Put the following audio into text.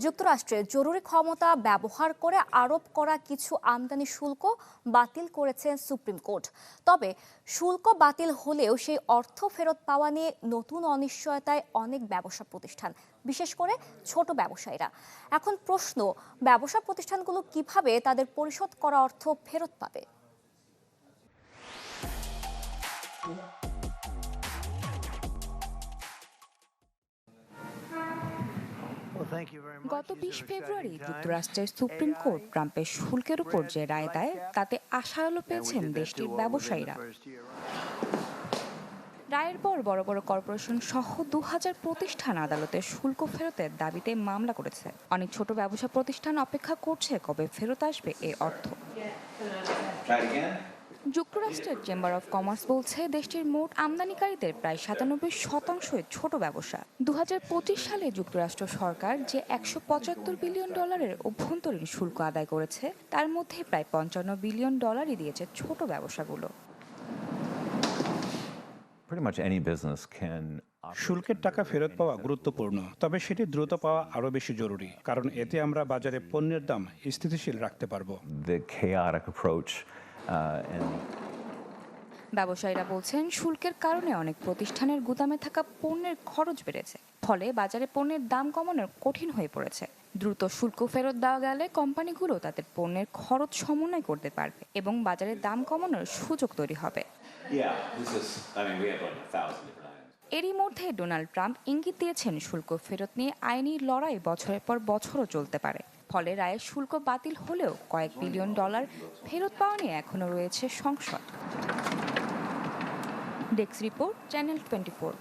যুক্তরাষ্ট্রের জরুরি ক্ষমতা ব্যবহার করে আরোপ করা কিছু আমদানি শুল্ক বাতিল করেছে সুপ্রিম কোর্ট। তবে শুল্ক বাতিল হলেও সেই অর্থ ফেরত পাওয়া নিয়ে নতুন অনিশ্চয়তায় অনেক ব্যবসা প্রতিষ্ঠান, বিশেষ করে ছোট ব্যবসায়ীরা। এখন প্রশ্ন, ব্যবসা প্রতিষ্ঠানগুলো কিভাবে তাদের পরিশোধ করা অর্থ ফেরত পাবে? গত ২০ ফেব্রুয়ারি যুক্তরাষ্ট্রের সুপ্রিম কোর্ট ট্রাম্পের শুল্কের উপর যে রায় দেয় তাতে আশার আলো পেয়েছেন দেশটির ব্যবসায়ীরা। রায়ের পর বড় বড় কর্পোরেশন সহ ২০০০ প্রতিষ্ঠান আদালতে শুল্ক ফেরতের দাবিতে মামলা করেছে। অনেক ছোট ব্যবসা প্রতিষ্ঠান অপেক্ষা করছে কবে ফেরত আসবে এই অর্থ। যুক্তরাষ্ট্রের চেম্বার অব কমার্স বলছে দেশটির মোট আমদানিকারীদের প্রায় ৯৭% ছোট ব্যবসা। ২০২৫ সালে যুক্তরাষ্ট্র সরকার যে $১৭৫ বিলিয়ন অভ্যন্তরীণ শুল্ক আদায় করেছে তার মধ্যে প্রায় $৫৫ বিলিয়ন দিয়েছে ছোট ব্যবসাগুলো। শুল্কের টাকা ফেরত পাওয়া গুরুত্বপূর্ণ, তবে সেটি দ্রুত পাওয়া আরও বেশি জরুরি, কারণ এতে আমরা বাজারে পণ্যের দাম স্থিতিশীল রাখতে পারব। ব্যবসায়ীরা বলছেন শুল্কের কারণে অনেক প্রতিষ্ঠানের গুদামে থাকা পণ্যের খরচ বেড়েছে, ফলে বাজারে পণ্যের দাম কমানো কঠিন হয়ে পড়েছে। দ্রুত শুল্ক ফেরত দেওয়া গেলে কোম্পানিগুলো তাদের পণ্যের খরচ সমন্বয় করতে পারবে এবং বাজারে দাম কমানোর সুযোগ তৈরি হবে। এরই মধ্যে ডোনাল্ড ট্রাম্প ইঙ্গিত দিয়েছেন শুল্ক ফেরত নিয়ে আইনি লড়াই বছরের পর বছরও চলতে পারে। ফলে রায়ে শুল্ক বাতিল হলেও কয়েক বিলিয়ন ডলার ফেরত পাওয়া নিয়ে এখনও রয়েছে সংশয়। Desk report, channel 24।